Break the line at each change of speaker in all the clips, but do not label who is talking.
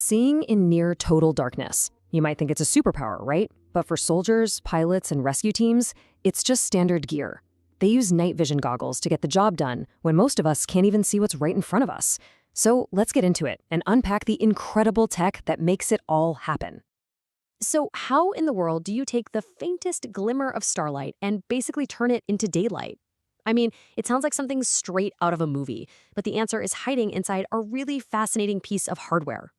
Seeing in near total darkness. You might think it's a superpower, right? But for soldiers, pilots, and rescue teams, it's just standard gear. They use night vision goggles to get the job done when most of us can't even see what's right in front of us. So let's get into it and unpack the incredible tech that makes it all happen. So how in the world do you take the faintest glimmer of starlight and basically turn it into daylight? I mean, it sounds like something straight out of a movie, but the answer is hiding inside a really fascinating piece of hardware.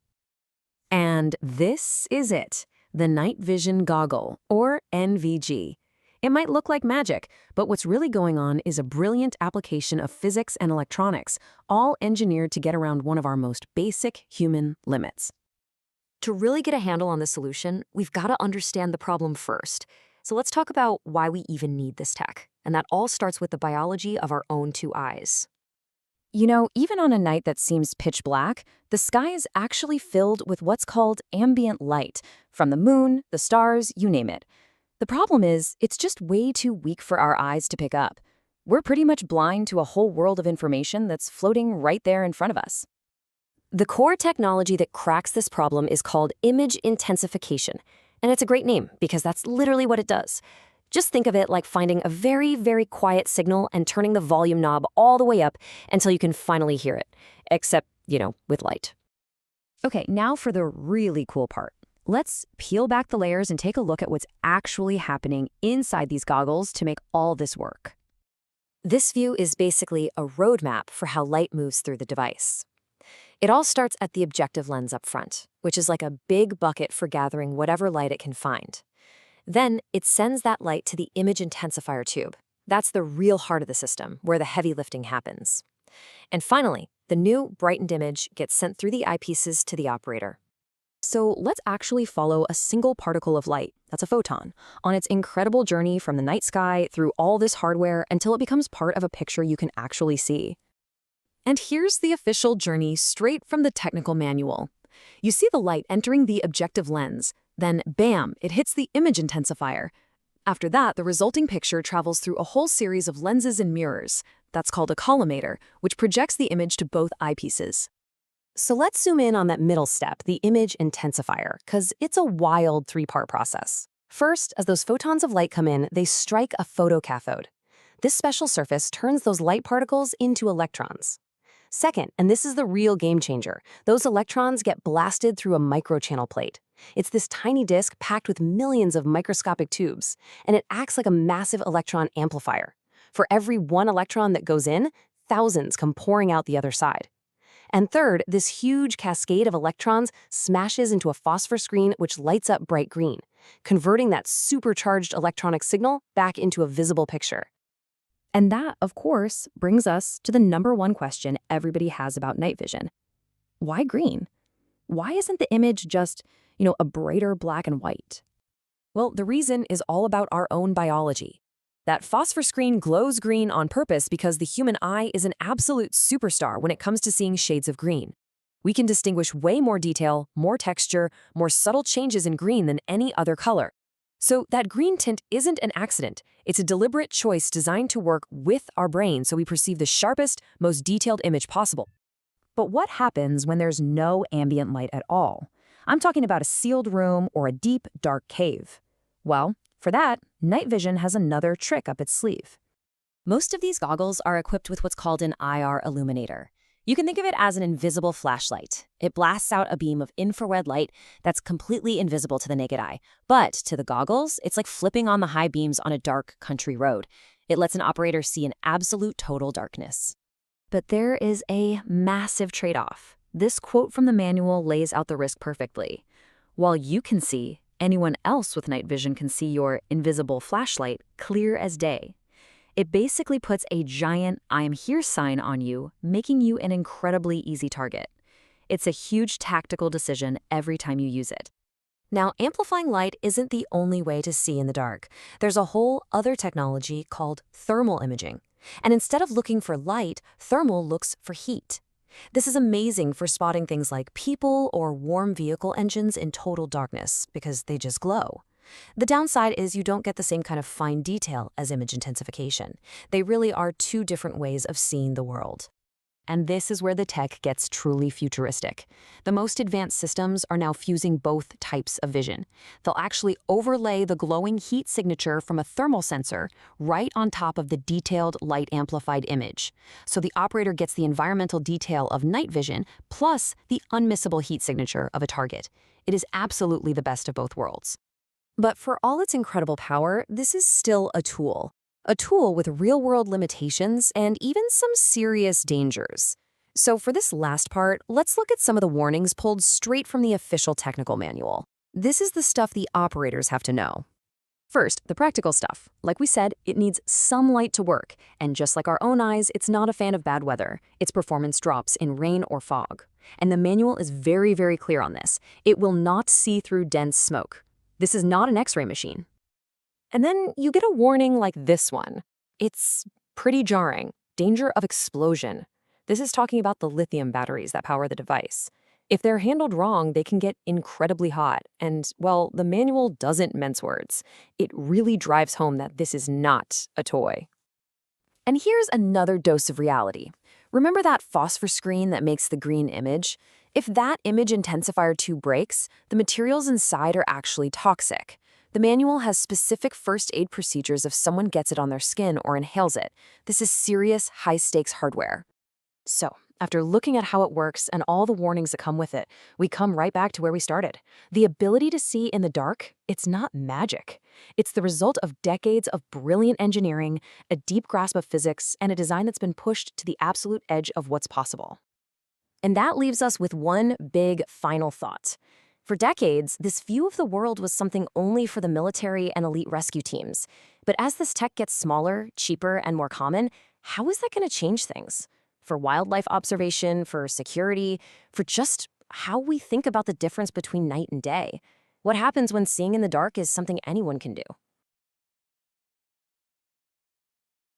And this is it, the night vision goggle, or NVG. It might look like magic, but what's really going on is a brilliant application of physics and electronics, all engineered to get around one of our most basic human limits. To really get a handle on the solution, we've got to understand the problem first. So let's talk about why we even need this tech. And that all starts with the biology of our own two eyes. You know, even on a night that seems pitch black, the sky is actually filled with what's called ambient light, from the moon, the stars, you name it. The problem is, it's just way too weak for our eyes to pick up. We're pretty much blind to a whole world of information that's floating right there in front of us. The core technology that cracks this problem is called image intensification. And it's a great name because that's literally what it does. Just think of it like finding a very, very quiet signal and turning the volume knob all the way up until you can finally hear it. Except, with light. Okay, now for the really cool part. Let's peel back the layers and take a look at what's actually happening inside these goggles to make all this work. This view is basically a roadmap for how light moves through the device. It all starts at the objective lens up front, which is like a big bucket for gathering whatever light it can find. Then it sends that light to the image intensifier tube. That's the real heart of the system, where the heavy lifting happens. And finally, the new brightened image gets sent through the eyepieces to the operator. So let's actually follow a single particle of light, that's a photon, on its incredible journey from the night sky through all this hardware until it becomes part of a picture you can actually see. And here's the official journey straight from the technical manual. You see the light entering the objective lens, then bam, it hits the image intensifier. After that, the resulting picture travels through a whole series of lenses and mirrors. That's called a collimator, which projects the image to both eyepieces. So let's zoom in on that middle step, the image intensifier, because it's a wild three-part process. First, as those photons of light come in, they strike a photocathode. This special surface turns those light particles into electrons. Second, and this is the real game changer, those electrons get blasted through a microchannel plate. It's this tiny disk packed with millions of microscopic tubes, and it acts like a massive electron amplifier. For every one electron that goes in, thousands come pouring out the other side. And third, this huge cascade of electrons smashes into a phosphor screen which lights up bright green, converting that supercharged electronic signal back into a visible picture. And that, of course, brings us to the number one question everybody has about night vision. Why green? Why isn't the image just, a brighter black and white? Well, the reason is all about our own biology. That phosphor screen glows green on purpose because the human eye is an absolute superstar when it comes to seeing shades of green. We can distinguish way more detail, more texture, more subtle changes in green than any other color. So that green tint isn't an accident. It's a deliberate choice designed to work with our brain so we perceive the sharpest, most detailed image possible. But what happens when there's no ambient light at all? I'm talking about a sealed room or a deep, dark cave. Well, for that, night vision has another trick up its sleeve. Most of these goggles are equipped with what's called an IR illuminator. You can think of it as an invisible flashlight. It blasts out a beam of infrared light that's completely invisible to the naked eye. But to the goggles, it's like flipping on the high beams on a dark country road. It lets an operator see in absolute total darkness. But there is a massive trade-off. This quote from the manual lays out the risk perfectly. While you can see, anyone else with night vision can see your invisible flashlight clear as day. It basically puts a giant "I am here" sign on you, making you an incredibly easy target. It's a huge tactical decision every time you use it. Now, amplifying light isn't the only way to see in the dark. There's a whole other technology called thermal imaging. And instead of looking for light, thermal looks for heat. This is amazing for spotting things like people or warm vehicle engines in total darkness because they just glow. The downside is you don't get the same kind of fine detail as image intensification. They really are two different ways of seeing the world. And this is where the tech gets truly futuristic. The most advanced systems are now fusing both types of vision. They'll actually overlay the glowing heat signature from a thermal sensor right on top of the detailed light-amplified image. So the operator gets the environmental detail of night vision plus the unmissable heat signature of a target. It is absolutely the best of both worlds. But for all its incredible power, this is still a tool. A tool with real-world limitations and even some serious dangers. So for this last part, let's look at some of the warnings pulled straight from the official technical manual. This is the stuff the operators have to know. First, the practical stuff. Like we said, it needs some light to work, and just like our own eyes, it's not a fan of bad weather. Its performance drops in rain or fog. And the manual is very, very clear on this. It will not see through dense smoke. This is not an X-ray machine. And then you get a warning like this one. It's pretty jarring. Danger of explosion. This is talking about the lithium batteries that power the device. If they're handled wrong, they can get incredibly hot. And, well, the manual doesn't mince words. It really drives home that this is not a toy. And here's another dose of reality. Remember that phosphor screen that makes the green image? If that image intensifier tube breaks, the materials inside are actually toxic. The manual has specific first aid procedures if someone gets it on their skin or inhales it. This is serious, high-stakes hardware. So, after looking at how it works and all the warnings that come with it, we come right back to where we started. The ability to see in the dark, it's not magic. It's the result of decades of brilliant engineering, a deep grasp of physics, and a design that's been pushed to the absolute edge of what's possible. And that leaves us with one big final thought. For decades, this view of the world was something only for the military and elite rescue teams. But as this tech gets smaller, cheaper, and more common, how is that going to change things? For wildlife observation, for security, for just how we think about the difference between night and day? What happens when seeing in the dark is something anyone can do?